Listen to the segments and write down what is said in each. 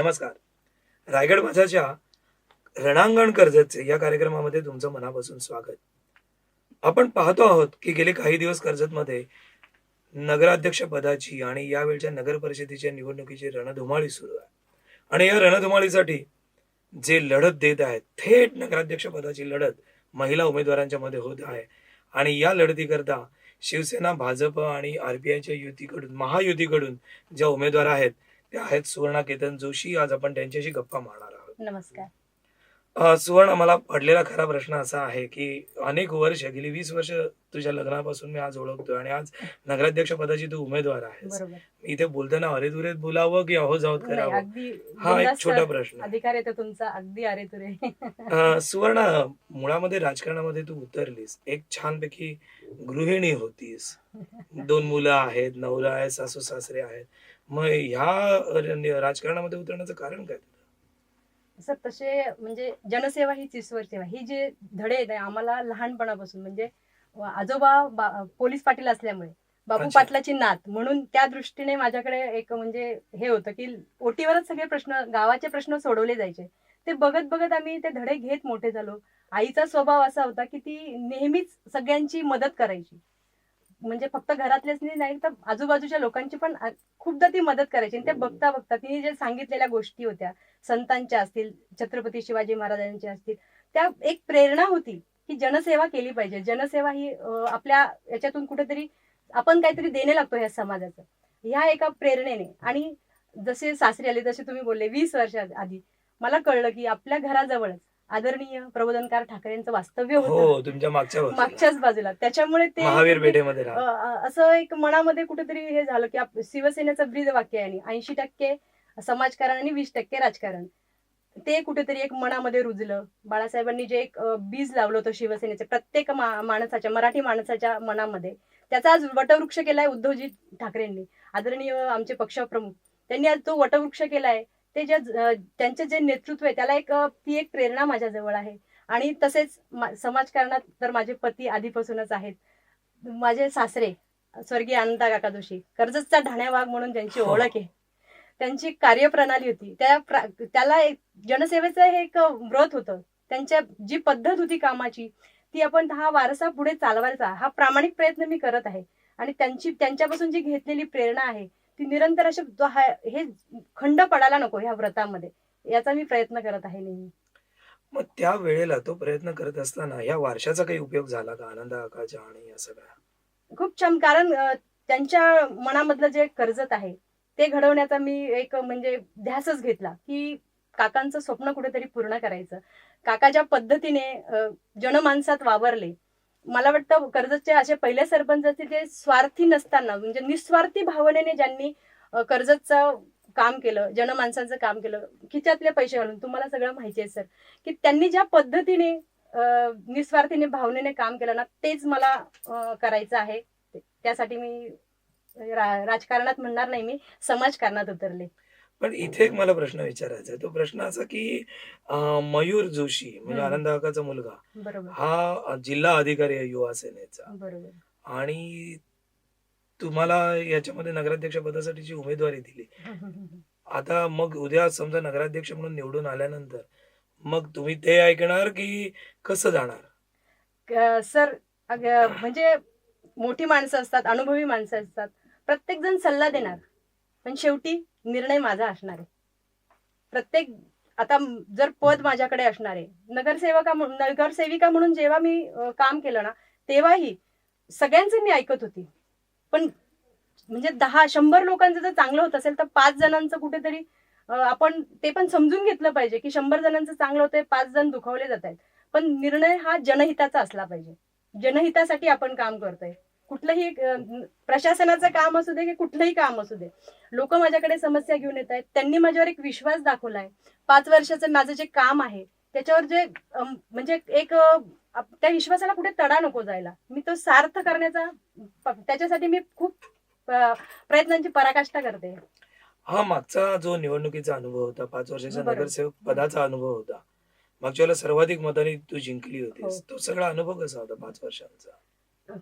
नमस्कार. रायगड माझाच्या रणांगण कर्जतचे या कार्यक्रमामध्ये तुमचं मनापासून स्वागत. आपण पाहतो आहोत की गेले काही दिवस कर्जतमध्ये नगराध्यक्ष पदाची आणि यावेळच्या नगर परिषदेच्या निवडणुकीची रणधुमाळी सुरू आहे. आणि या रणधुमाळीसाठी जे लढत देत आहेत, थेट नगराध्यक्ष पदाची लढत महिला उमेदवारांच्या मध्ये होत आहे. आणि या लढतीकरता शिवसेना, भाजप आणि आरपीआयच्या युतीकडून, महायुतीकडून ज्या उमेदवार आहेत त्या आहेत सुवर्णा केतन जोशी. आज आपण त्यांच्याशी गप्पा मारणार आहोत. नमस्कार. सुवर्ण, मला पडलेला खरा प्रश्न असा आहे की अनेक वर्ष, गेली 20 वर्ष तुझ्या लग्नापासून मी आज ओळखतोय आणि आज नगराध्यक्ष पदाची तू उमेदवार आहेस. बरोबर. इथे बोलताना अरेतुरेत बोलावं की अहो जावत नाही, करावं, अगदी हा एक बिनधास्त छोटा प्रश्न आहे. अधिकार येतो तुमचा, अगदी अरे तुरे. सुवर्ण, मुळामध्ये राजकारणामध्ये तू उतरलीस, एक छानपैकी गृहिणी होतीस, 2 मुलं आहेत, नवरा आहे, सासू सासरे आहेत. मग ह्या राजकारणामध्ये उतरण्याचं कारण काय? सर, तसे म्हणजे जनसेवा ही ईश्वर सेवा, ही जे धडे आहेत आम्हाला लहानपणापासून, म्हणजे आजोबा पोलीस पाटील असल्यामुळे बापू अच्छा. पाटलाची नात म्हणून त्या दृष्टीने माझ्याकडे एक म्हणजे हे होतं की ओटीवरच सगळे प्रश्न, गावाचे प्रश्न सोडवले जायचे. ते बघत बघत आम्ही ते धडे घेत मोठे झालो. आईचा स्वभाव असा होता की ती नेहमीच सगळ्यांची मदत करायची, म्हणजे फक्त घरातलेच नाही तर आजूबाजूच्या लोकांची पण खूपदा ती मदत करायची. आणि ते बघता बघता तिने जे सांगितलेल्या गोष्टी होत्या, संतांच्या असतील, छत्रपती शिवाजी महाराजांच्या असतील, त्या एक प्रेरणा होती की जनसेवा केली पाहिजे. जनसेवा ही आपल्या याच्यातून कुठेतरी आपण काहीतरी देणे लागतो ह्या समाजाचं, ह्या एका प्रेरणेने. आणि जसे सासरी आले, जसे तुम्ही बोलले 20 वर्ष आधी मला कळलं की आपल्या घराजवळच आदरणीय प्रबोधनकार ठाकरेंचं वास्तव्य होतं. हो, तुमच्या मागच्याच बाजूला. त्याच्यामुळे ते महावीर पेठेमध्ये असं एक मनामध्ये कुठेतरी हे झालं की शिवसेनेचं ब्रीद वाक्य आहे, 80% समाजकारण आणि 20% राजकारण. ते कुठेतरी एक मनामध्ये रुजलं. बाळासाहेबांनी जे एक बीज लावलं होतं शिवसेनेचे प्रत्येक माणसाच्या, मराठी माणसाच्या मनामध्ये, त्याचा आज वटवृक्ष केलाय उद्धवजी ठाकरेंनी, आदरणीय आमचे पक्षप्रमुख. त्यांनी आज तो वटवृक्ष केलाय. ते त्यांचे जे नेतृत्व आहे त्याला ती एक प्रेरणा माझ्याजवळ आहे. आणि तसेच समाजकारणात तर माझे पती आधीपासूनच आहेत. माझे सासरे स्वर्गीय आनंदा काका जोशी, कर्जतचा ढाण्या वाघ म्हणून ज्यांची ओळख आहे, त्यांची कार्यप्रणाली होती, त्याला जनसेवेचं हे एक व्रत होतं. त्यांच्या जी पद्धत होती कामाची, ती आपण हा वारसा पुढे चालवायचा, हा प्रामाणिक प्रयत्न मी करत आहे. आणि त्यांच्यापासून जी घेतलेली प्रेरणा आहे ती निरंतर हे खंड पडायला नको ह्या व्रतामध्ये, याचा मी प्रयत्न करत आहे नेहमी. मग त्या वेळेला तो प्रयत्न करत असताना या वारशाचा काही उपयोग झाला का, आनंद आकाच्या आणि या सगळ्या? खूप छान. कारण त्यांच्या मनामधलं जे कर्जत आहे ते घडवण्याचा मी एक म्हणजे ध्यासच घेतला की काकांचं स्वप्न कुठेतरी पूर्ण करायचं. काका ज्या पद्धतीने जनमानसात वावरले, मला वाटतं कर्जतचे असे पहिले सरपंच असतील ते स्वार्थी नसताना, म्हणजे निस्वार्थी भावनेने ज्यांनी कर्जतचं काम केलं, जनमानसांचं काम केलं, खिच्यातले पैसे घालून. तुम्हाला सगळं माहिती आहे सर की त्यांनी ज्या पद्धतीने निस्वार्थीने भावनेने काम केलं ना, तेच मला करायचं आहे. त्यासाठी मी राजकारणात म्हणणार नाही, मी समाजकारणात उतरले. पण इथे एक मला प्रश्न विचारायचा आहे. तो प्रश्न असा की मयूर जोशी म्हणजे आनंद काकाचा मुलगा, बरोबर हा जिल्हा अधिकारी आहे युवा सेनेचा, बरोबर. आणि तुम्हाला याच्यामध्ये नगराध्यक्ष पदासाठीची उमेदवारी दिली. आता मग उद्या समजा नगराध्यक्ष म्हणून निवडून आल्यानंतर मग तुम्ही ते ऐकणार की कसं जाणार? सर, म्हणजे मोठी माणसं असतात, अनुभवी माणसं असतात, प्रत्येक जण सल्ला देणार, पण शेवटी निर्णय माझा असणार आहे. प्रत्येक आता जर पद माझ्याकडे असणार आहे, नगरसेविका म्हणून जेव्हा मी काम केलं ना, तेव्हाही सगळ्यांचं मी ऐकत होती. पण म्हणजे 10-100 लोकांचं जर चांगलं होत असेल तर 5 जणांचं कुठेतरी आपण ते पण समजून घेतलं पाहिजे की 100 जणांचं चांगलं होतंय, 5 जण दुखावले जात आहेत, पण निर्णय हा जनहिताचा असला पाहिजे. जनहितासाठी आपण काम करतोय. कुठलंही प्रशासनाचं काम असू दे की कुठलंही काम असू दे, लोक माझ्याकडे समस्या घेऊन येत आहेत. त्यांनी माझ्यावर एक विश्वास दाखवलाय. 5 वर्षाचं माझं जे काम आहे त्याच्यावर जे म्हणजे एक त्या विश्वासाला कुठे तडा नको जायला, मी तो सार्थ करण्याचा, त्याच्यासाठी मी खूप प्रयत्नांची पराकाष्ठा करते. हा मागचा जो निवडणुकीचा अनुभव होता, 5 वर्षाच्या बरोबर. नगरसेवक पदाचा अनुभव होता, मागच्या वेळेला सर्वाधिक मतांनी तू जिंकली होतीस. हो. तो सगळा अनुभव कसा होता 5 वर्षांचा?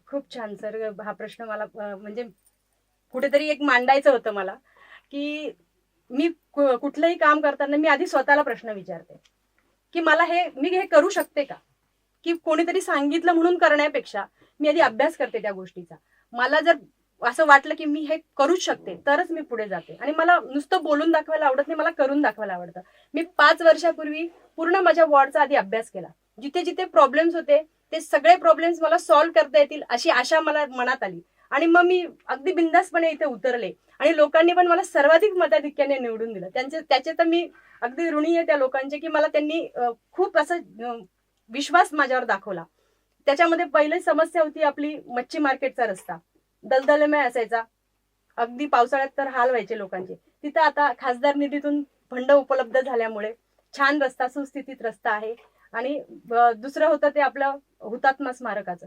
खूप छान सर. हा प्रश्न मला म्हणजे कुठेतरी एक मांडायचं होतं मला की मी कुठलंही काम करताना मी आधी स्वतःला प्रश्न विचारते की मी हे करू शकते का, की कोणीतरी सांगितलं म्हणून करण्यापेक्षा मी आधी अभ्यास करते त्या गोष्टीचा. मला जर असं वाटलं की मी हे करूच शकते तरच मी पुढे जाते. आणि मला नुसतं बोलून दाखवायला आवडत नाही, मला करून दाखवायला आवडतं. मी 5 वर्षापूर्वी पूर्ण माझ्या वॉर्डचा आधी अभ्यास केला. जिथे जिथे प्रॉब्लेम्स होते ते सगळे प्रॉब्लेम्स मला सॉल्व्ह करता येतील अशी आशा मला मनात आली. आणि मग मी अगदी बिंदासपणे इथे उतरले आणि लोकांनी पण मला सर्वाधिक मताधिक्याने निवडून दिलं. त्याचे तर मी अगदी ऋणी आहे त्या लोकांचे, की मला त्यांनी खूप असं विश्वास माझ्यावर दाखवला. त्याच्यामध्ये पहिली समस्या होती आपली मच्छी मार्केटचा रस्ता. दलदलमय असायचा, अगदी पावसाळ्यात तर हाल व्हायचे लोकांचे. तिथं आता खासदार निधीतून फंड उपलब्ध झाल्यामुळे छान रस्ता, सुस्थितीत रस्ता आहे. आणि दुसरं होतं ते आपलं हुतात्मा स्मारकाचं.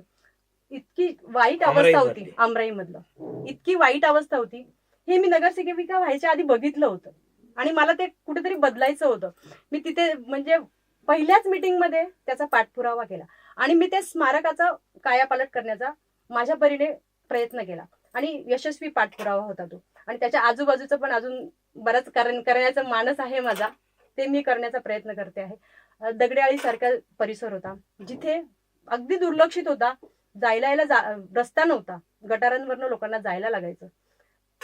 इतकी वाईट अवस्था होती आमराईमधलं, इतकी वाईट अवस्था होती. हे मी नगरसेविका व्हायच्या आधी बघितलं होतं आणि मला ते कुठेतरी बदलायचं होतं. मी तिथे म्हणजे पहिल्याच मीटिंग मध्ये त्याचा पाठपुरावा केला आणि मी त्या स्मारकाचा कायापालट करण्याचा माझ्या परीने प्रयत्न केला आणि यशस्वी पाठपुरावा होता तो. आणि त्याच्या आजूबाजूचं पण अजून बरंच करण्याचा मानस आहे माझा, ते मी करण्याचा प्रयत्न करते आहे. दगडेआळी सारखा परिसर होता जिथे अगदी दुर्लक्षित होता, जायला यायला रस्ता नव्हता, गटारांवरनं लोकांना जायला लागायचं.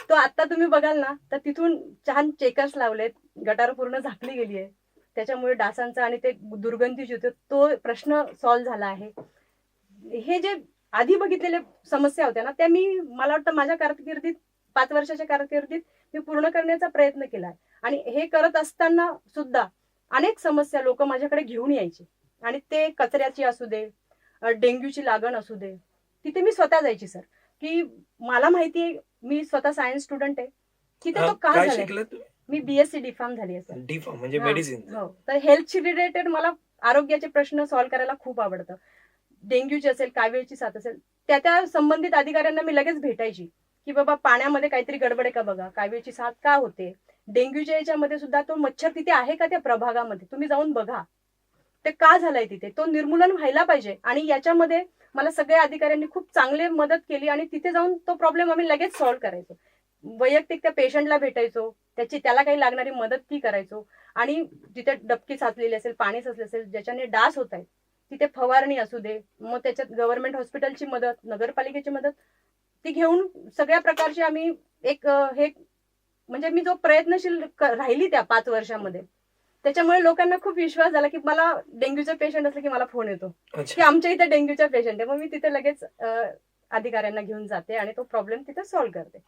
तो आता तुम्ही बघाल ना तर तिथून छान चेकर्स लावलेत, गटार पूर्ण झाकली गेली आहे. त्याच्यामुळे डासांचा आणि ते दुर्गंधी जी होती तो प्रश्न सॉल्व्ह झाला आहे. हे जे आधी बघितलेले समस्या होत्या ना त्या मला वाटतं माझ्या कारकिर्दीत 5 वर्षाच्या कारकिर्दीत मी पूर्ण करण्याचा प्रयत्न केलाय. आणि हे करत असताना सुद्धा अनेक समस्या लोक माझ्याकडे घेऊन यायचे. आणि ते कचऱ्याची असू दे, डेंग्यूची लागण असू दे, तिथे मी स्वतः जायची सर. की मला माहिती आहे, मी स्वतः सायन्स स्टुडंट आहे, तिथे तो का काय झालाय. शिकलात तुम्ही? मी बीएससी डिफार्म झाली आहे सर. डी-फार्म म्हणजे मेडिसिन. हो, तर हेल्थशी रिलेटेड मला आरोग्याचे प्रश्न सॉल्व्ह करायला खूप आवडतं. डेंग्यूची असेल, कावीळची साथ असेल, त्या संबंधित अधिकाऱ्यांना मी लगेच भेटायची की बाबा पाण्यामध्ये काहीतरी गडबड आहे का बघा, कावीळची साथ का होते, डेंग्यूच्या याच्यामध्ये सुद्धा तो मच्छर तिथे आहे का त्या प्रभागामध्ये, तुम्ही जाऊन बघा ते का झालंय तिथे, तो निर्मूलन व्हायला पाहिजे. आणि याच्यामध्ये मला सगळ्या अधिकाऱ्यांनी खूप चांगले मदत केली आणि तिथे जाऊन तो प्रॉब्लेम आम्ही लगेच सॉल्व्ह करायचो. वैयक्तिक त्या पेशंटला भेटायचो, त्याला काही लागणारी मदत ती करायचो. आणि तिथे डबकी साचलेली असेल, पाणी साचले असेल, ज्याच्याने डास होत आहेत तिथे फवारणी असू दे, मग त्याच्यात गव्हर्नमेंट हॉस्पिटलची मदत, नगरपालिकेची मदत, ती घेऊन सगळ्या प्रकारची आम्ही एक हे म्हणजे मी जो प्रयत्नशील राहिली त्या 5 वर्षामध्ये, त्याच्यामुळे लोकांना खूप विश्वास झाला की मला डेंग्यूचा पेशंट असलं की मला फोन येतो की आमच्या इथे डेंग्यूचा पेशंट आहे. मग मी तिथे लगेच अधिकाऱ्यांना घेऊन जाते आणि तो प्रॉब्लेम तिथे सॉल्व्ह करते.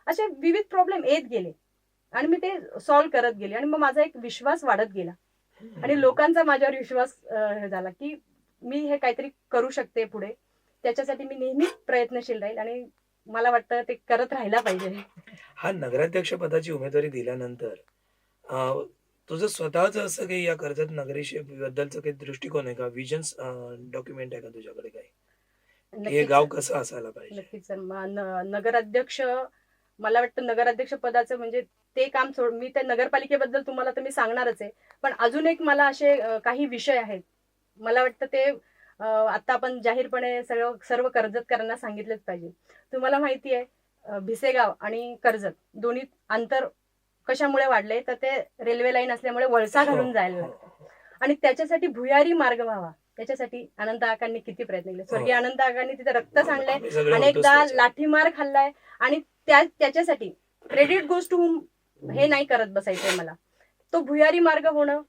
असे विविध प्रॉब्लेम येत गेले आणि मी ते सॉल्व्ह करत गेले आणि मग माझा एक विश्वास वाढत गेला आणि लोकांचा माझ्यावर विश्वास झाला की मी हे काहीतरी करू शकते पुढे. त्याच्यासाठी मी नेहमीच प्रयत्नशील राहील आणि मला वाटतं ते करत राहायला पाहिजे. हा नगराध्यक्ष पदाची उमेदवारी दिल्यानंतर तुझं स्वतःच असं काही या कर्जत नगरीशी बद्दलचं काही दृष्टिकोन आहे का, विजन डॉक्युमेंट आहे का तुझ्याकडे काही, की हे गाव कसं असायला पाहिजे? नक्कीच सर. नगराध्यक्ष, मला वाटतं नगराध्यक्ष पदाचं म्हणजे ते काम सोड, मी त्या नगरपालिकेबद्दल तुम्हाला तर मी सांगणारच आहे, पण अजून एक मला असे काही विषय आहेत, मला वाटतं ते आता आपण जाहीरपणे सर्व कर्जतकरांना सांगितलेच पाहिजे. तुम्हाला माहिती आहे भिसेगाव आणि कर्जत दोन्ही अंतर कशामुळे वाढले, तर ते रेल्वे लाईन असल्यामुळे वळसा घालून जायला लागतं आणि त्याच्यासाठी भुयारी मार्ग व्हावा, त्याच्यासाठी अनंत आकांनी किती प्रयत्न केले. स्वर्गीय अनंत आकांनी तिथे रक्त सांडलंय, अनेकदा लाठीमार खाल्लाय आणि त्याच्यासाठी क्रेडिट गोज टू हुम हे नाही करत बसायचंय मला. तो भुयारी मार्ग होणं,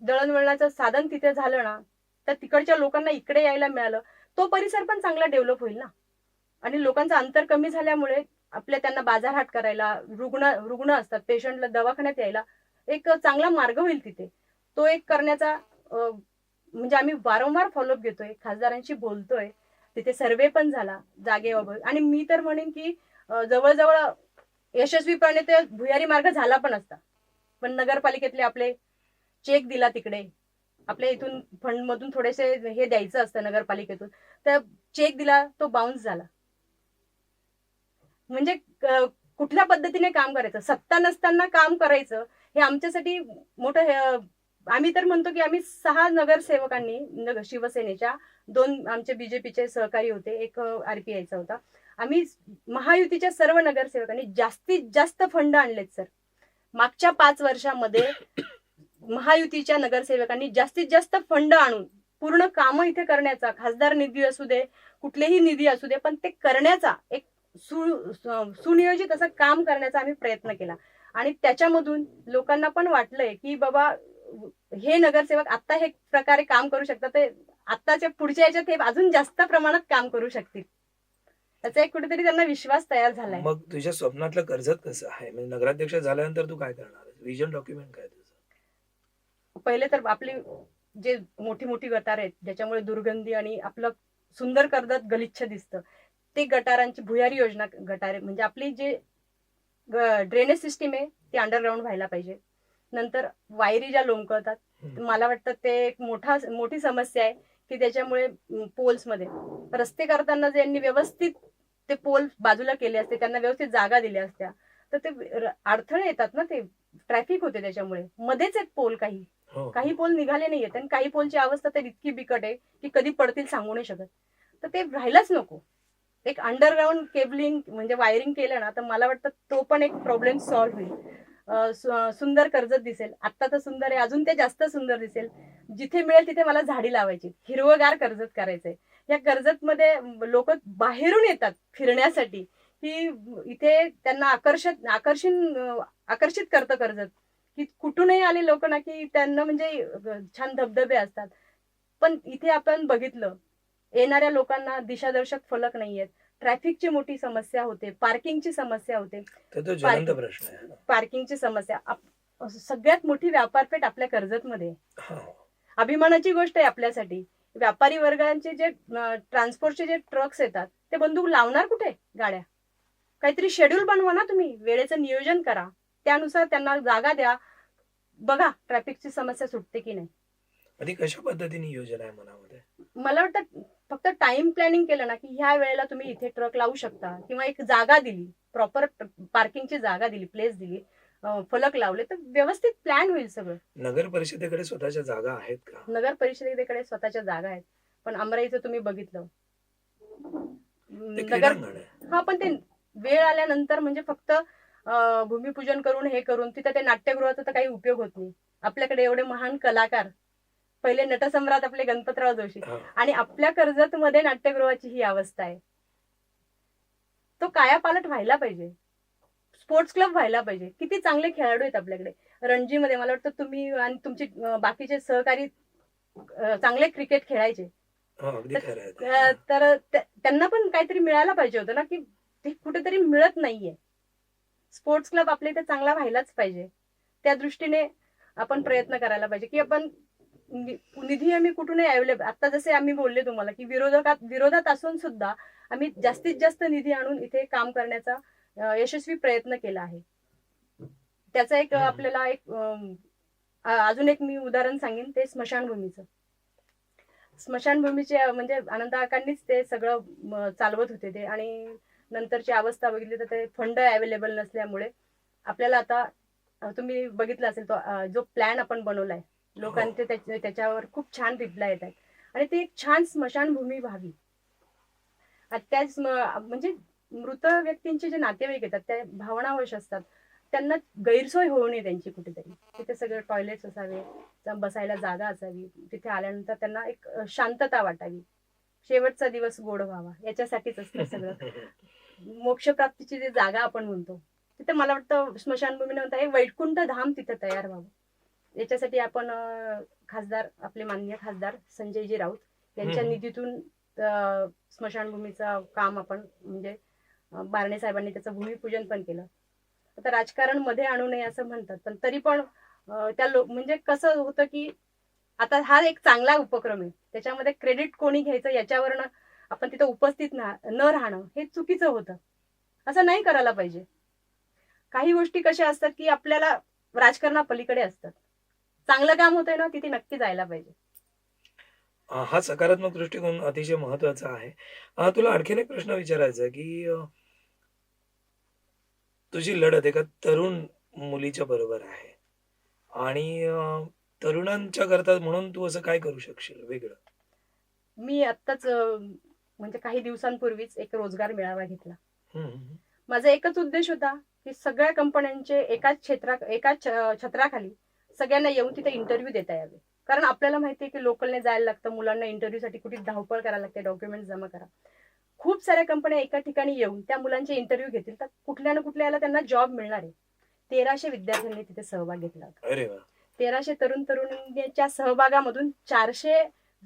दळणवळणाचं साधन तिथे झालं ना तर तिकडच्या लोकांना इकडे यायला मिळालं, तो परिसर पण चांगला डेव्हलप होईल ना. आणि लोकांचं अंतर कमी झाल्यामुळे त्यांना बाजारहाट करायला, रुग्ण असतात, पेशंटला दवाखान्यात यायला एक चांगला मार्ग होईल तिथे. तो एक करण्याचा म्हणजे आम्ही वारंवार फॉलोअप घेतोय, खासदारांशी बोलतोय, तिथे सर्वे पण झाला जागेबाबत. आणि मी तर म्हणेन की जवळजवळ यशस्वीपणे ते भुयारी मार्ग झाला पण असता, पण नगरपालिकेतले आपले चेक दिला तिकडे, आपल्या इथून फंड मधून थोडेसे हे द्यायचं असतं नगरपालिकेतून, तर चेक दिला तो बाउन्स झाला. म्हणजे कुठल्या पद्धतीने काम करायचं, सत्ता नसताना काम करायचं, हे आमच्यासाठी मोठं. आम्ही तर म्हणतो की आम्ही 6 नगरसेवकांनी, शिवसेनेच्या 2 आमचे बीजेपीचे सहकारी होते, एक आरपीआयचा होता, आम्ही महायुतीच्या सर्व नगरसेवकांनी जास्तीत जास्त फंड आणलेत सर. मागच्या 5 वर्षामध्ये महायुतीच्या नगरसेवकांनी जास्तीत जास्त फंड आणून पूर्ण कामं इथे करण्याचा, खासदार निधी असू दे, कुठलेही निधी असू दे, पण ते करण्याचा एक सुनियोजित असं काम करण्याचा आम्ही प्रयत्न केला. आणि त्याच्यामधून लोकांना पण वाटलंय की बाबा हे नगरसेवक आता हे प्रकारे काम करू शकतात, ते आत्ताच्या पुढच्या याच्यात हे अजून जास्त प्रमाणात काम करू शकतील. त्याचा एक कुठेतरी त्यांना विश्वास तयार झालाय. मग तुझ्या स्वप्नातलं कर्जत कसं आहे? म्हणजे नगराध्यक्ष झाल्यानंतर तू काय करणार? विजन डॉक्युमेंट काय तुझं? पहिले तर आपली जे मोठी मोठी गटार आहेत ज्याच्यामुळे दुर्गंधी आणि आपलं सुंदर कर्जत गलिच्छ दिसतं, ते गटारांची भुयारी योजना गटारे म्हणजे आपली जे ड्रेनेज सिस्टीम आहे ती अंडरग्राऊंड व्हायला पाहिजे. नंतर वायरी ज्या लोंबकळतात, मला वाटतं ते एक मोठी समस्या आहे की त्याच्यामुळे पोल्समध्ये रस्ते करताना ज्यांनी व्यवस्थित ते पोल बाजूला केले असते, त्यांना व्यवस्थित जागा दिल्या असत्या, तर ते अडथळे येतात ना, ते ट्रॅफिक होते त्याच्यामुळे. मध्येच आहेत पोल, काही पोल निघाले नाहीयेत आणि काही पोलची अवस्था तर इतकी बिकट आहे की कधी पडतील सांगू नाही शकत. तर ते राहायलाच नको. एक अंडरग्राऊंड केबलिंग म्हणजे वायरिंग केलं ना, तर मला वाटतं तो पण एक प्रॉब्लेम सॉल्व्ह होईल. सुंदर कर्जत दिसेल. आता तर सुंदर आहे, अजून ते जास्त सुंदर दिसेल. जिथे मिळेल तिथे मला झाडी लावायची, हिरवगार कर्जत करायचंय. या कर्जतमध्ये लोक बाहेरून येतात फिरण्यासाठी की इथे त्यांना आकर्षित करतं कर्जत, की कुठूनही आले लोक ना, की त्यांना म्हणजे छान धबधबे असतात. पण इथे आपण बघितलं, येणाऱ्या लोकांना दिशादर्शक फलक नाहीयेत, ट्रॅफिकची मोठी समस्या होते, पार्किंगची समस्या होते. तर तो ज्वलंत प्रश्न आहे. पार्किंगची समस्या सगळ्यात मोठी व्यापारपेठ आपल्या कर्जतमध्ये आहे. हा. अभिमानाची गोष्ट आहे आपल्यासाठी. व्यापारी वर्गांचे जे ट्रान्सपोर्टचे जे ट्रक्स येतात, ते बंदूक लावणार कुठे गाड्या? काहीतरी शेड्यूल बनवा ना तुम्ही, वेळेचं नियोजन करा, त्यानुसार त्यांना जागा द्या, बघा ट्रॅफिकची समस्या सुटते की नाही. ती कशा पद्धतीने योजना आहे मनामध्ये? मला वाटतं फक्त टाइम प्लॅनिंग केलं ना, की ह्या वेळेला तुम्ही इथे ट्रक लावू शकता, किंवा एक जागा दिली, प्रॉपर पार्किंगची जागा दिली, प्लेस दिली, फलक लावले, तर व्यवस्थित प्लॅन होईल सगळं. नगर परिषदेकडे स्वतःच्या जागा आहेत का? नगर परिषदेकडे स्वतःच्या जागा आहेत, पण अमराईचं तुम्ही बघितलं ते नगर, क्रीडांगण आहे. हा, पण ते वेळ आल्यानंतर म्हणजे फक्त भूमिपूजन करून हे करून तिथं ते नाट्यगृहाचा तर काही उपयोग होत नाही. आपल्याकडे एवढे महान कलाकार, पहिले नटसम्राट आपले गणपतराव जोशी, हा. आणि आपल्या कर्जत मध्ये नाट्यगृहाची ही अवस्था आहे. तो कायापालट व्हायला पाहिजे. स्पोर्ट्स क्लब व्हायला पाहिजे. किती चांगले खेळाडू आहेत आपल्याकडे. रणजीमध्ये मला वाटतं तुम्ही आणि तुमचे बाकीचे सहकारी चांगले क्रिकेट खेळायचे. हो, अगदी खरं आहे ते. तर त्यांना पण काहीतरी मिळायला पाहिजे होतं ना, की ते कुठेतरी मिळत नाहीये. स्पोर्ट्स क्लब आपल्या इथे चांगला व्हायलाच पाहिजे. त्या दृष्टीने आपण प्रयत्न करायला पाहिजे की आपण निधी आम्ही कुठूनही अवेलेबल, आता जसे आम्ही बोलले तुम्हाला की विरोधात असून सुद्धा आम्ही जास्तीत जास्त निधी आणून इथे काम करण्याचा यशस्वी प्रयत्न केला आहे. त्याचा एक आपल्याला एक अजून एक मी उदाहरण सांगेन, ते स्मशानभूमीचं. स्मशानभूमीचे म्हणजे आनंद काकांनीच ते सगळं चालवत होते ते, आणि नंतरची अवस्था बघितली तर ते फंड अवेलेबल नसल्यामुळे आपल्याला आता तुम्ही बघितलं असेल तो जो प्लॅन आपण बनवलाय, लोकांचे त्याच्यावर खूप छान रिप्लाय येत आहेत, आणि ती एक छान स्मशानभूमी व्हावी. त्याच म्हणजे मृत व्यक्तींचे जे नातेवाईक येतात त्या भावनावश असतात, त्यांना गैरसोय होऊ नये त्यांची कुठेतरी. तिथे सगळे टॉयलेट्स असावे, बसायला जागा असावी, तिथे आल्यानंतर त्यांना एक शांतता वाटावी, शेवटचा दिवस गोड व्हावा, याच्यासाठीच असतं सगळं. मोक्षप्राप्तीची जी जागा आपण म्हणतो, तिथे मला वाटतं स्मशानभूमीनंतर एक वैकुंठ धाम तिथे तयार व्हावं. याच्यासाठी आपण खासदार, आपले माननीय खासदार संजयजी राऊत यांच्या निधीतून स्मशानभूमीचं काम आपण म्हणजे बारणे साहेबांनी त्याचं भूमिपूजन पण केलं. आता राजकारण मध्ये आणू नये असं म्हणतात, पण तरी पण त्या म्हणजे कसं होतं की आता हा एक चांगला उपक्रम आहे, त्याच्यामध्ये क्रेडिट कोणी घ्यायचं याच्यावरनं आपण तिथे उपस्थित न राहणं हे चुकीचं होतं. असं नाही करायला पाहिजे. काही गोष्टी कशा असतात की आपल्याला राजकारणापलीकडे असतात. चांगलं काम होतंय ना, तिथे नक्की जायला पाहिजे. हा सकारात्मक दृष्टिकोन अतिशय महत्वाचा आहे. तुला आणखीन एक प्रश्न विचारायचा आहे की तुझी लढत एका तरुण मुलीच्या बरोबर आहे, आणि तरुणांच्या करता म्हणून तू असं काय करू शकशील वेगळं? मी आत्ताच म्हणजे काही दिवसांपूर्वीच एक रोजगार मेळावा घेतला. माझा एकच उद्देश होता की सगळ्या कंपन्यांचे एकाच छत्राखाली सगळ्यांना येऊन तिथे इंटरव्ह्यू देता यावे. कारण आपल्याला माहिती आहे की लोकलने जायला लागतं, मुलांना इंटरव्ह्यूसाठी कुठे धावपळ करायला लागते, डॉक्युमेंट जमा करा. खूप साऱ्या कंपन्या एका ठिकाणी येऊन त्या मुलांचे इंटरव्ह्यू घेतील, तर कुठल्या ना कुठल्या याला त्यांना जॉब मिळणार आहे. 1300 विद्यार्थ्यांनी तिथे सहभाग घेतला होता. अरे वा. 1300 तरुण तरुणींच्या सहभागामधून 400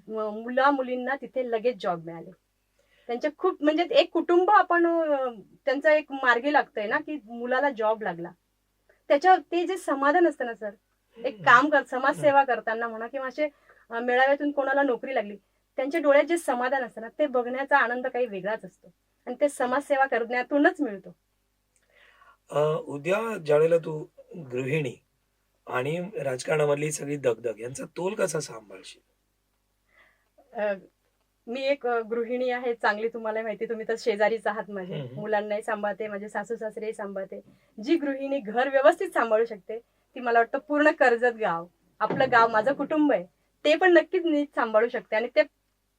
मुला मुलींना तिथे लगेच जॉब मिळाले. त्यांचे खूप म्हणजे एक कुटुंब आपण त्यांचं एक मार्गी लागतंय ना, की मुलाला जॉब लागला. त्याच्यावर ते जे समाधान असतं ना सर, एक समाजसेवा करताना म्हणा किंवा असे मेळाव्यातून कोणाला नोकरी लागली, त्यांच्या डोळ्यात जे समाधान असतं ना, ते बघण्याचा आनंद काही वेगळाच असतो आणि ते समाजसेवा करण्यातूनच मिळतो. उद्या ज्यावेळेला तू गृहिणी आणि राजकारणामधली सगळी दगदग यांचा तोल कसा सांभाळशील? अ, मी एक गृहिणी आहे, चांगली तुम्हाला माहिती, तुम्ही तर शेजारीच आहात माझे. मुलांनाही सांभाळते, माझे सासू सासरेही सांभाळते. जी गृहिणी घर व्यवस्थित सांभाळू शकते ती मला वाटतं पूर्ण कर्जत गाव, आपलं गाव, माझं कुटुंब आहे, ते पण नक्कीच नीट सांभाळू शकते आणि ते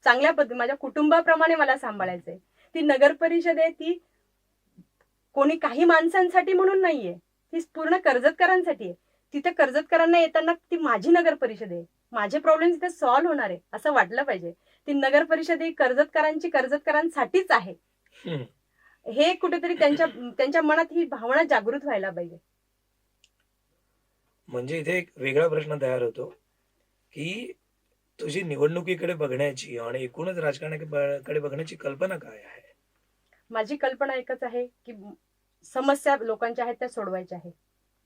चांगल्या पद्धती माझ्या कुटुंबाप्रमाणे मला सांभाळायचंय. ती नगर परिषद आहे, ती कोणी काही माणसांसाठी म्हणून नाहीये, ती पूर्ण कर्जतकरांसाठी आहे. तिथे कर्जतकरांना येताना ती माझी नगर परिषद आहे, माझे प्रॉब्लेम तिथे सॉल्व्ह होणार आहे असं वाटलं पाहिजे. ती नगर परिषद ही कर्जतकरांसाठीच आहे, हे कुठेतरी त्यांच्या मनात ही भावना जागृत व्हायला पाहिजे. म्हणजे इथे एक वेगळा प्रश्न तयार होतो की तुझी निवडणुकीकडे बघण्याची आणि एकूणच राजकारणाकडे बघण्याची कल्पना काय आहे? माझी कल्पना एकच आहे की समस्या लोकांच्या आहेत त्या सोडवायच्या आहेत.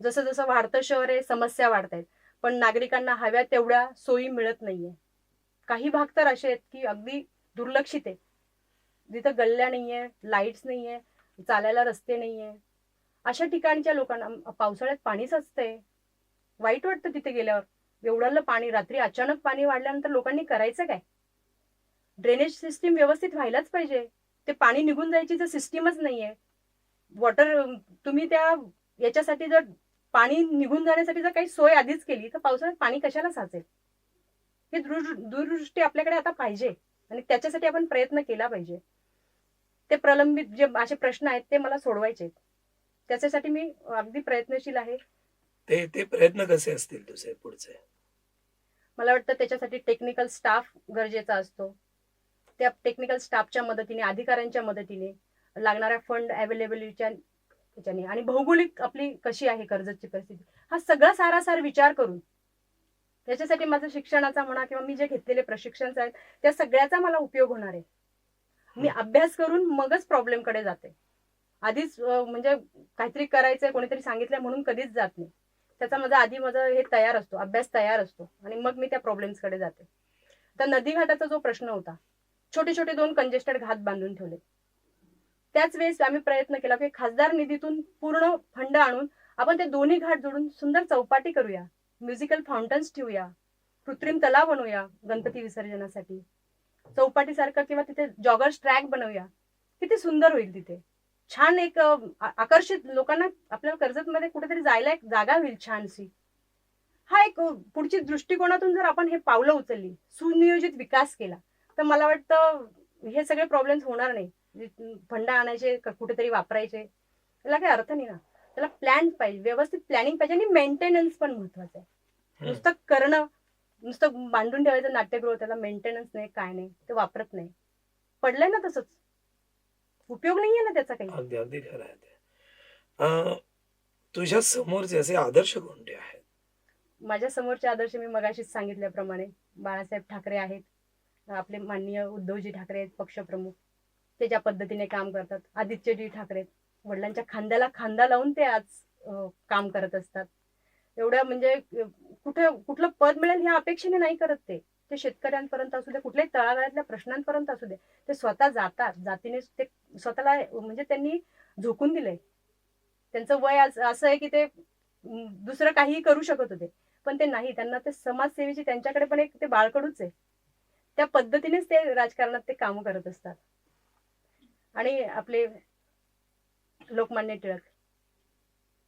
जसं जसं वाढतं शहर आहे, समस्या वाढत आहेत, पण नागरिकांना हव्या तेवढ्या सोयी मिळत नाहीये. काही भाग तर असे आहेत की अगदी दुर्लक्षित आहे, जिथं गल्ल्या नाहीये, लाईट्स नाहीये, चालायला रस्ते नाहीये. अशा ठिकाणच्या लोकांना पावसाळ्यात पाणी साचतंय, वाईट वाटतं तिथे गेल्यावर. एवढं पाणी, रात्री अचानक पाणी वाढल्यानंतर लोकांनी करायचं काय? ड्रेनेज सिस्टीम व्यवस्थित व्हायलाच पाहिजे. ते पाणी निघून जायची जर सिस्टीमच नाहीये, वॉटर तुम्ही त्या याच्यासाठी जर पाणी निघून जाण्यासाठी जर काही सोय आधीच केली तर पावसाळ्यात पाणी कशाला साचेल? हे दूरदृष्टी आपल्याकडे आता पाहिजे आणि त्याच्यासाठी आपण प्रयत्न केला पाहिजे. ते प्रलंबित जे असे प्रश्न आहेत ते मला सोडवायचे, त्याच्यासाठी मी अगदी प्रयत्नशील आहे. ते प्रयत्न कसे असतील तुझे पुढचे? मला वाटतं त्याच्यासाठी टेक्निकल स्टाफ गरजेचा असतो. त्या टेक्निकल स्टाफच्या मदतीने, अधिकाऱ्यांच्या मदतीने, लागणाऱ्या फंड अवेलेबिलिटीच्या ह्याच्याने आणि भौगोलिक आपली कशी आहे कर्जतची परिस्थिती, हा सगळा सारासार विचार करून त्याच्यासाठी माझं शिक्षणाचा म्हणा किंवा मी जे घेतलेले प्रशिक्षण आहेत त्या सगळ्याचा मला उपयोग होणार आहे. मी अभ्यास करून मगच प्रॉब्लेमकडे जाते. आधीच म्हणजे काहीतरी करायचंय कोणीतरी सांगितलं म्हणून कधीच जात नाही. त्याचा माझा हे तयार असतो, अभ्यास तयार असतो आणि मग मी त्या प्रॉब्लेम्सकडे जाते. तर नदी घाटाचा जो प्रश्न होता, छोटे छोटे 2 कंजेस्टेड घाट बांधून ठेवले. त्याच वेळेस आम्ही प्रयत्न केला की खासदार निधीतून पूर्ण फंड आणून आपण ते दोन्ही घाट जोडून सुंदर चौपाटी करूया, म्युझिकल फाउंटन्स ठेवूया, कृत्रिम तलाव बनवूया गणपती विसर्जनासाठी, चौपाटीसारखं किंवा तिथे जॉगर्स ट्रॅक बनवूया. किती सुंदर होईल तिथे. छान एक आकर्षित लोकांना आपल्या कर्जतमध्ये कुठेतरी जायला एक जागा होईल छानशी. हा एक पुढची दृष्टिकोनातून जर आपण हे पावलं उचलली, सुनियोजित विकास केला, तर मला वाटतं हे सगळे प्रॉब्लेम्स होणार नाही. फंड आणायचे कुठेतरी वापरायचे, त्याला काही अर्थ नाही ना. त्याला प्लॅन पाहिजे, व्यवस्थित प्लॅनिंग पाहिजे आणि मेंटेनन्स पण महत्वाचं आहे. नुसतं करणं, नुसतं बांधून ठेवायचं नाट्यगृह, त्याला मेंटेनन्स नाही, काय नाही, ते वापरत नाही, पडलंय ना तसंच, उपयोग नाहीये ना त्याचा काही. अगदी अगदी खरं आहे ते. तुझ्या समोरचे असे आदर्श कोणते आहेत? माझ्या समोरचे आदर्श मी मगाशीच सांगितल्याप्रमाणे बाळासाहेब ठाकरे आहेत, आपले माननीय उद्धवजी ठाकरे आहेत पक्षप्रमुख, ते ज्या पद्धतीने काम करतात. आदित्यजी ठाकरे वडिलांच्या खांद्याला खांदा लावून ते आज काम करत असतात. एवढ्या म्हणजे कुठलं पद मिळेल ह्या अपेक्षेने नाही करत ते शेतकऱ्यांपर्यंत असू दे, कुठल्याही तळागाळातल्या प्रश्नांपर्यंत असू दे, ते स्वतः जातात, जातीने ते स्वतःला म्हणजे त्यांनी झोकून दिलंय. त्यांचं वय असं आहे की ते दुसरं काहीही करू शकत होते, पण ते नाही, त्यांना ते समाजसेवेची त्यांच्याकडे पण एक ते बाळकडूच आहे. त्या पद्धतीनेच ते राजकारणात ते काम करत असतात. आणि आपले लोकमान्य टिळक,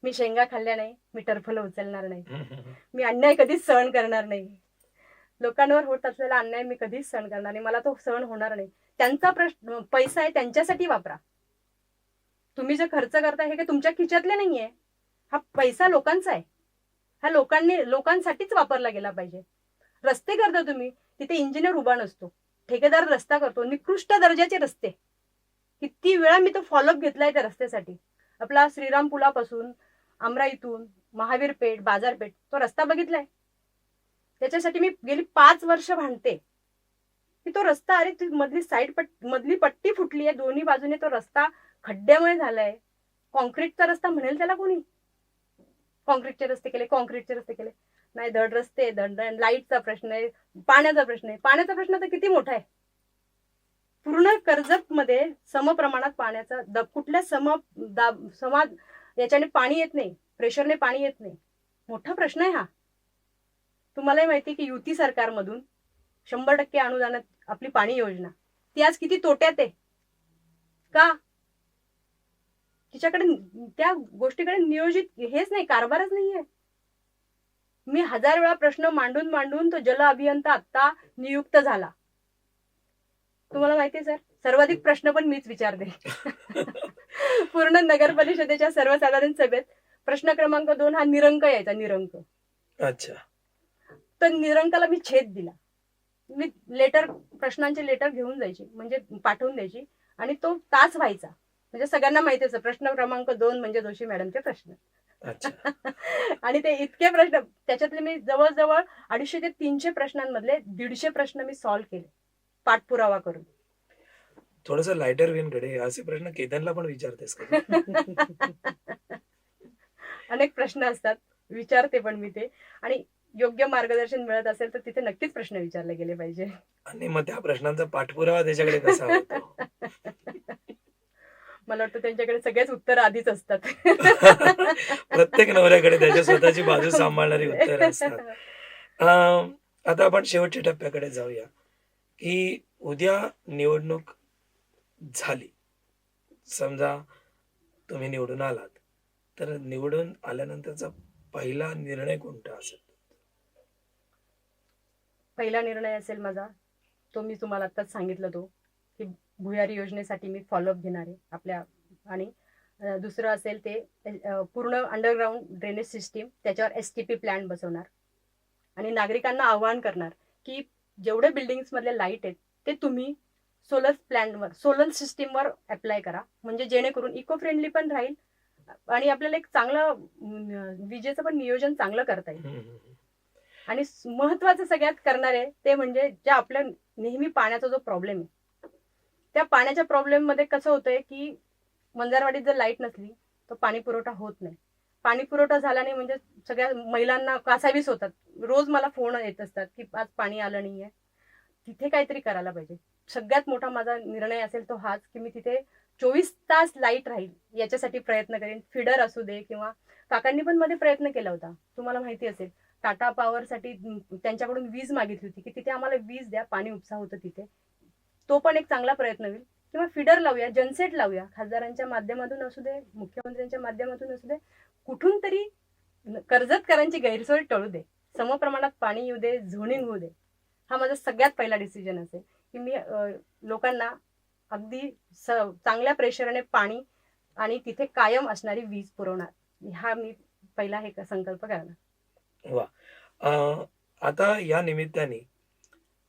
मी शेंगा खाल्ल्या नाही, मी टरफलं उचलणार नाही, मी अन्याय कधीच सहन करणार नाही, लोकांवर होत असलेला अन्याय मी कधीच सहन करणार नाही, मला तो सहन होणार नाही. त्यांचा प्रश्न पैसा आहे त्यांच्यासाठी वापरा, तुम्ही जे खर्च करताय हे काही तुमच्या खिशातले नाहीये. हा पैसा लोकांचा आहे. हा लोकांसाठीच वापरला गेला पाहिजे. रस्ते करता तुम्ही, तिथे इंजिनियर उभा नसतो, ठेकेदार रस्ता करतो, निकृष्ट दर्जाचे रस्ते. किती वेळा मी तो फॉलोअप घेतलाय त्या रस्त्यासाठी. आपला श्रीराम पुलापासून आमराईतून महावीर पेठ, बाजारपेठ, तो रस्ता बघितलाय. त्याच्यासाठी मी गेली 5 वर्ष भांडते की तो रस्ता, अरे ती मधली पट्टी फुटली आहे, दोन्ही बाजूने तो रस्ता खड्ड्यामुळे झालाय. कॉन्क्रीटचा रस्ता म्हणेल त्याला कोणी? कॉन्क्रीटचे रस्ते केले. नाही, धड रस्ते, धड लाईटचा प्रश्न आहे, पाण्याचा प्रश्न आहे. पाण्याचा प्रश्न तर किती मोठा आहे. पूर्ण कर्जत मध्ये समप्रमाणात पाण्याचा कुठल्या समाज याच्याने पाणी येत नाही, प्रेशरने पाणी येत नाही. मोठा प्रश्न आहे हा. तुम्हालाही माहिती की युती सरकारमधून 100% अनुदानात आपली पाणी योजना, ती आज किती तोट्यात आहे. का? तिच्याकडे त्या गोष्टीकडे नियोजित हेच नाही, कारभारच नाहीये. मी 1000 वेळा प्रश्न मांडून तो जल अभियंता आता नियुक्त झाला. तुम्हाला माहितीये सर, सर्वाधिक प्रश्न पण मीच विचारते. पूर्ण नगर परिषदेच्या सर्वसाधारण सभेत प्रश्न क्रमांक 2 हा निरंक यायचा, निरंक. अच्छा. तर निरंकाला मी छेद दिला. मी प्रश्नांचे लेटर घेऊन जायची, म्हणजे पाठवून द्यायची, आणि तो तास व्हायचा. म्हणजे सगळ्यांना माहिती असं प्रश्न क्रमांक 2 म्हणजे जोशी मॅडमचे प्रश्न. आणि ते इतके प्रश्न, त्याच्यातले मी जवळजवळ 250 ते 300 प्रश्नांमधले 150 प्रश्न मी सॉल्व्ह केले पाठपुरावा करून. थोडस लायटर वेनकडे असे प्रश्न केतनला पण विचारतेस का? अनेक प्रश्न असतात, विचारते पण मी ते. आणि योग्य मार्गदर्शन मिळत असेल तर तिथे नक्कीच प्रश्न विचारले गेले पाहिजे. आणि मग त्या प्रश्नांचा पाठपुरावा त्याच्याकडे कसा होतो? मला वाटतं त्यांच्याकडे सगळेच उत्तर आधीच असतात. प्रत्येक नवऱ्याकडे त्याच्या स्वतःची बाजू सांभाळणारी उत्तर असतात. आता आपण शेवटच्या टप्प्याकडे जाऊया की उद्या निवडणूक झाली, समजा तुम्ही निवडून आलात, तर निवडून आल्यानंतरचा पहिला निर्णय कोणता असेल? पहिला निर्णय असेल माझा तो मी तुम्हाला आताच सांगितलं, तो की भुयारी योजनेसाठी मी फॉलोअप घेणार आहे आपल्या. आणि दुसरं असेल ते पूर्ण अंडरग्राऊंड ड्रेनेज सिस्टीम, त्याच्यावर STP प्लॅन बसवणार. आणि नागरिकांना आवाहन करणार की जेवढे बिल्डिंग्स मधले लाईट आहेत ते तुम्ही सोलर सिस्टीमवर अप्लाय करा, म्हणजे जेणेकरून इको फ्रेंडली पण राहील आणि आपल्याला एक चांगलं विजेचं पण नियोजन चांगलं करता येईल. आणि महत्वाचं सगळ्यात करणारे ते म्हणजे जे आपल्या नेहमी पाण्याचा जो प्रॉब्लेम आहे, त्या पाण्याच्या प्रॉब्लेम मध्ये कसं होतंय की वंजारवाडीत जर लाईट नसली तर पाणी पुरवठा होत नाही. पाणी पुरवठा झाला नाही म्हणजे सगळ्या महिलांना कासावीस होतात. रोज मला फोन येत असतात की आज पाणी आलं नाहीये. तिथे काहीतरी करायला पाहिजे. सगळ्यात मोठा माझा निर्णय असेल तो हाच की मी तिथे 24 तास लाईट राहील याच्यासाठी प्रयत्न करेन. फिडर असू दे, किंवा काकांनी पण मध्ये प्रयत्न केला होता, तुम्हाला माहिती असेल. टाटा पॉवर साठी त्यांच्याकडून वीज मागितली होती की तिथे आम्हाला वीज द्या, पाणी उपसा होतं तिथे. तो पण एक चांगला प्रयत्न होईल. किंवा फिडर लावूया, जनसेट लावूया, खासदारांच्या माध्यमातून असू दे, मुख्यमंत्र्यांच्या माध्यमातून असू दे, कुठून तरी कर्जतकरांची गैरसोय टळू दे, समप्रमाणात पाणी येऊ दे, झोनिंग होऊ दे. हा माझा सगळ्यात पहिला डिसिजन असेल की मी लोकांना अगदी चांगल्या प्रेशरने पाणी आणि तिथे कायम असणारी वीज पुरवणार. हा मी पहिला हे संकल्प करणार. वा. आता या निमित्ताने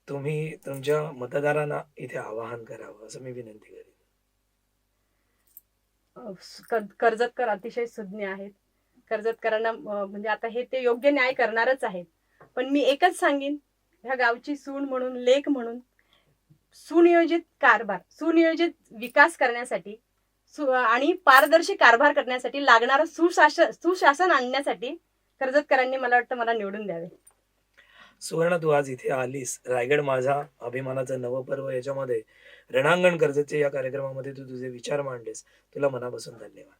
तुम्ही तुमच्या मतदारांना इथे आवाहन करावं असं मी विनंती करेन. कर्जतकर अतिशय सुज्ञ आहेत. कर्जतकरांना म्हणजे आता हे ते योग्य न्याय करणारच आहेत. पण मी एकच सांगेन, ह्या गावची सून म्हणून, लेक म्हणून, सुनियोजित कारभार, सुनियोजित विकास करण्यासाठी आणि पारदर्शी कारभार करण्यासाठी लागणारं सुशासन आणण्यासाठी कर्जतकरांनी मला वाटतं मला निवडून द्यावे. सुवर्ण, तू आज इथे आलीस. रायगड माझा अभिमानाचा नवपर्व याच्यामध्ये रणांगण कर्जतच्या या कार्यक्रमामध्ये तू तुझे विचार मांडलेस. तुला मनापासून धन्यवाद.